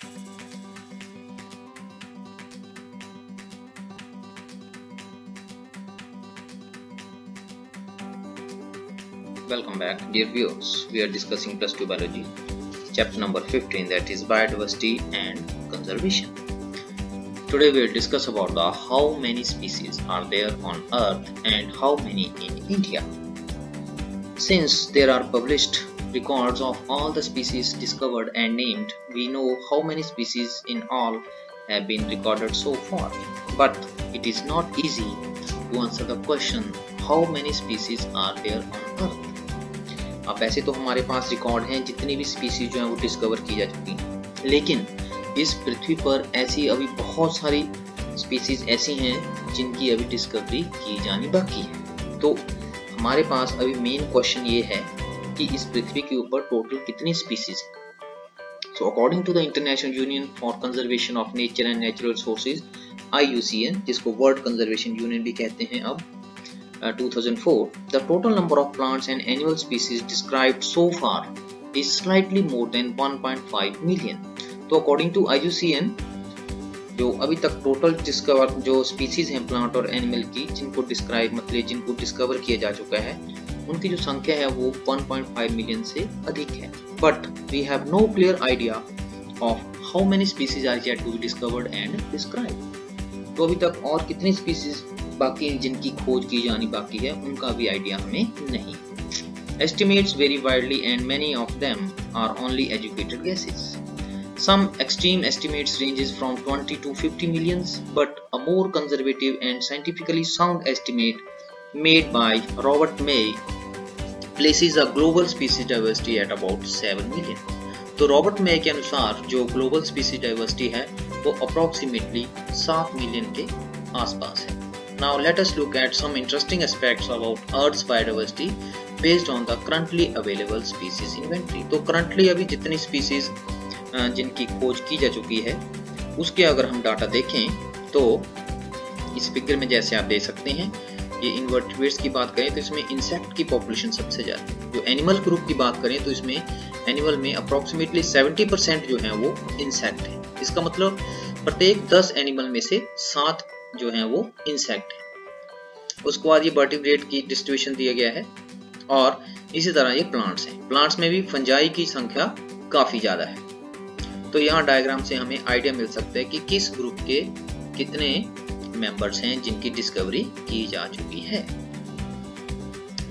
Welcome back, dear viewers. We are discussing plus 2 biology, chapter number 15, that is biodiversity and conservation. Today we will discuss about the how many species are there on Earth and how many in India. Since there are published records of all the species discovered and named, we know how many species in all have been recorded so far. But it is not easy to answer the question how many species are there on Earth. अब वैसे तो हमारे पास record हैं जितनी भी species जो हैं वो डिस्कवर की जा चुकी हैं, लेकिन इस पृथ्वी पर ऐसी अभी बहुत सारी स्पीसीज ऐसी हैं जिनकी अभी डिस्कवरी की जानी बाकी है। तो हमारे पास अभी मेन क्वेश्चन ये है कि इस पृथ्वी के ऊपर टोटल कितनी स्पीसीज हैं। So according to the international union for conservation of nature and natural resources IUCN, जिसको वर्ल्ड कंजर्वेशन यूनियन भी कहते हैं अब, 2004, the total number of plants and animal species described so far is slightly more than 1.5 million. तो according to IUCN, जो अभी तक total discover जो स्पीसीज हैं प्लांट और एनिमल की जिनको डिस्क्राइब मतलब जिनको डिस्कवर किया जा चुका है, उनकी जो संख्या है वो 1.5 मिलियन से अधिक है। But we have no clear idea of how many species are yet to be discovered and described. तो अभी तक और कितनी स्पीसीज बाकी हैं जिनकी खोज की जानी बाकी है, उनका भी आइडिया हमें नहीं। Estimates vary widely and many of them are only educated guesses. Some extreme estimates ranges from 20 to 50 millions, but a more conservative and scientifically sound estimate made by Robert May places a global species diversity at about 7 million. तो Robert मे के अनुसार जो global species diversity है वो approximately 7 million के आसपास है। Now let us look at some interesting aspects about Earth's biodiversity based on the currently available species inventory. तो currently अभी जितनी species जिनकी खोज की जा चुकी है उसके अगर हम डाटा देखें तो इस फिगर में जैसे आप देख सकते हैं, ये इन्वर्टिब्रेट्स की बात करें तो इसमें इंसेक्ट की पॉपुलेशन सबसे ज्यादा है। जो एनिमल ग्रुप की बात करें तो इसमें एनिमल में अप्रोक्सीमेटली 70% जो है वो इंसेक्ट है। इसका मतलब प्रत्येक 10 एनिमल में से 7 जो हैं वो इंसेक्ट हैं। उसके बाद ये वर्टिब्रेट की डिस्ट्रीब्यूशन दिया गया है और इसी तरह ये प्लांट्स हैं। प्लांट्स में भी फंजाई की संख्या काफी ज्यादा है। तो यहाँ डायग्राम से हमें आइडिया मिल सकता है कि किस ग्रुप के कितने मेंबर्स हैं जिनकी डिस्कवरी की जा चुकी है।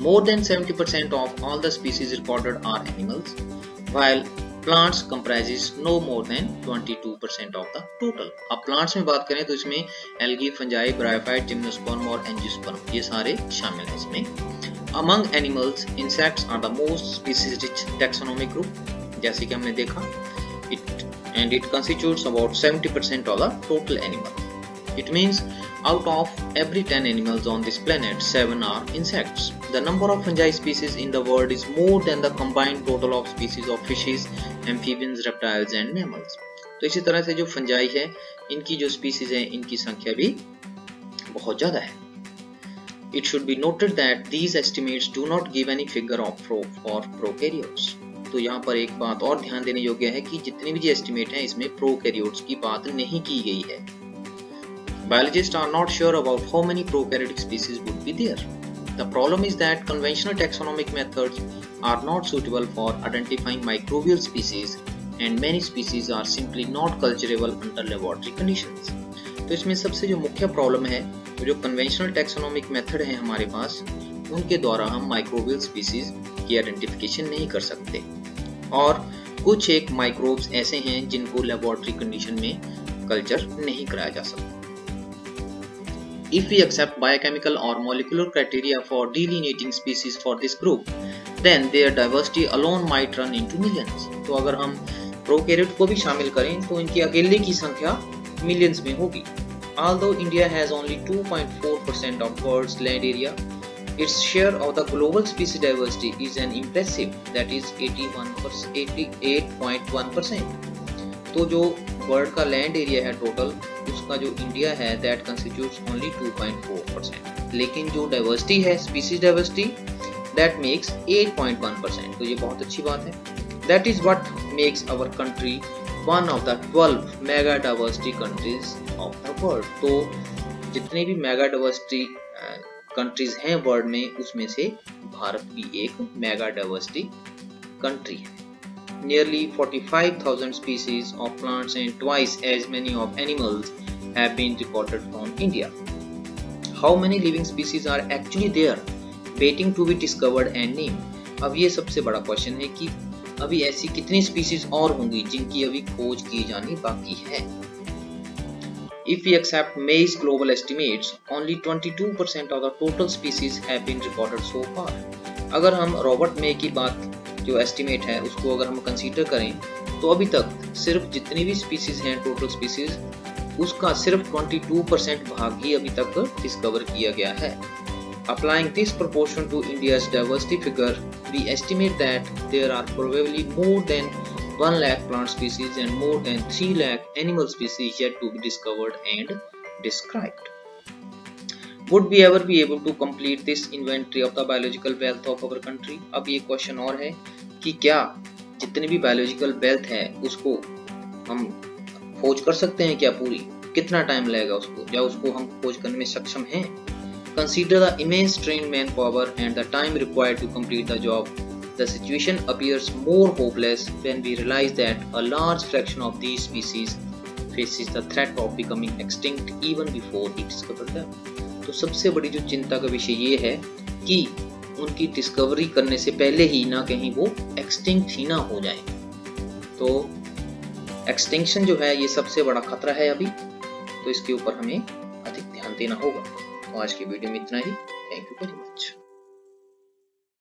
More than 70% of all the species recorded are animals, while plants comprises no more than 22% of the total. अब plants में बात करें तो इसमें algae, fungi, bryophyte, gymnosperm और angiosperm ये सारे शामिल हैं इसमें। Among animals, insects are the most species-rich taxonomic group, जैसे कि हमने देखा, it constitutes about 70% of the total animal. It means out of every 10 animals on this planet, 7 are insects. The number of fungi species in the world is more than the combined total of species of fishes, amphibians, reptiles and mammals. तो इसी तरह से जो fungi है इनकी जो species है इनकी संख्या भी बहुत ज्यादा है। It should be noted that these estimates do not give any figure of for prokaryotes. तो यहाँ पर एक बात और ध्यान देने योग्य है कि जितने भी एस्टिमेट हैं इसमें प्रोकैरियोट्स की बात नहीं की गई है। Biologists are not sure about how many prokaryotic species would be there. The problem is that conventional taxonomic methods are not suitable for identifying microbial species and many species are simply not culturable under laboratory conditions. तो इसमें सबसे जो मुख्य problem है जो conventional taxonomic method है हमारे पास, उनके द्वारा हम माइक्रोबियल स्पीसीज की आइडेंटिफिकेशन नहीं कर सकते और कुछ एक माइक्रोब्स ऐसे हैं जिनको लेबोरेटरी कंडीशन में कल्चर नहीं कराया जा सकता। If we accept biochemical or molecular criteria for delineating species for this group, then their diversity alone might run into millions. तो अगर हम प्रोकैरियोट को भी शामिल करें तो इनकी अकेले की संख्या मिलियंस में होगी। Although India has only 2.4% of world's land area, its share of the global species diversity is an impressive, that is 88.1%. तो जो वर्ल्ड का लैंड एरिया है टोटल उसका जो इंडिया है दैट कंस्टिट्यूट्स ओनली 2.4%, लेकिन जो डाइवर्सिटी है स्पीसीज डाइवर्सिटी दैट मेक्स 8.1%। तो ये बहुत अच्छी बात है। That is what makes our country one of the 12 mega diversity countries of the world. तो जितने भी मेगा डाइवर्सिटी कंट्रीज हैं वर्ल्ड में, उसमें से भारत भी एक मेगा डाइवर्सिटी कंट्री है। Nearly 45,000 species of plants and twice as many of animals have been recorded from India. How many living species are actually there, waiting to be discovered and named? अब ये सबसे बड़ा question है कि अभी ऐसी कितनी स्पीसीज और होंगी जिनकी अभी खोज की जानी बाकी है। If we accept May's global estimates, only 22% of the total species have been recorded so far. अगर हम रॉबर्ट मे की बात जो एस्टिमेट है उसको अगर हम कंसीडर करें तो अभी तक सिर्फ जितनी भी स्पीसीज हैं टोटल स्पीसीज उसका सिर्फ 22% भाग ही अभी तक डिस्कवर किया गया है। Applying this proportion to India's diversity figure, we estimate that there are probably more than 1 lakh plant species and more than 3 lakh animal species yet to be discovered and described. Would we ever be able to complete this inventory of the biological wealth of our country? अब ये question और है कि क्या जितनी भी biological wealth है उसको हम खोज कर सकते हैं क्या पूरी? कितना टाइम लगेगा उसको, या उसको हम खोज करने में सक्षम हैं? Consider the immense trained manpower and the time required to complete the job. The situation appears more hopeless when we realize that a large fraction of these species faces the threat of becoming extinct even before we discover them. तो सबसे बड़ी जो चिंता का विषय ये है कि उनकी डिस्कवरी करने से पहले ही ना कहीं वो एक्सटिंक्ट ही ना हो जाए। तो एक्सटिंक्शन जो है ये सबसे बड़ा खतरा है अभी, तो इसके ऊपर हमें अधिक ध्यान देना होगा। तो आज की वीडियो में इतना ही। Thank you very much.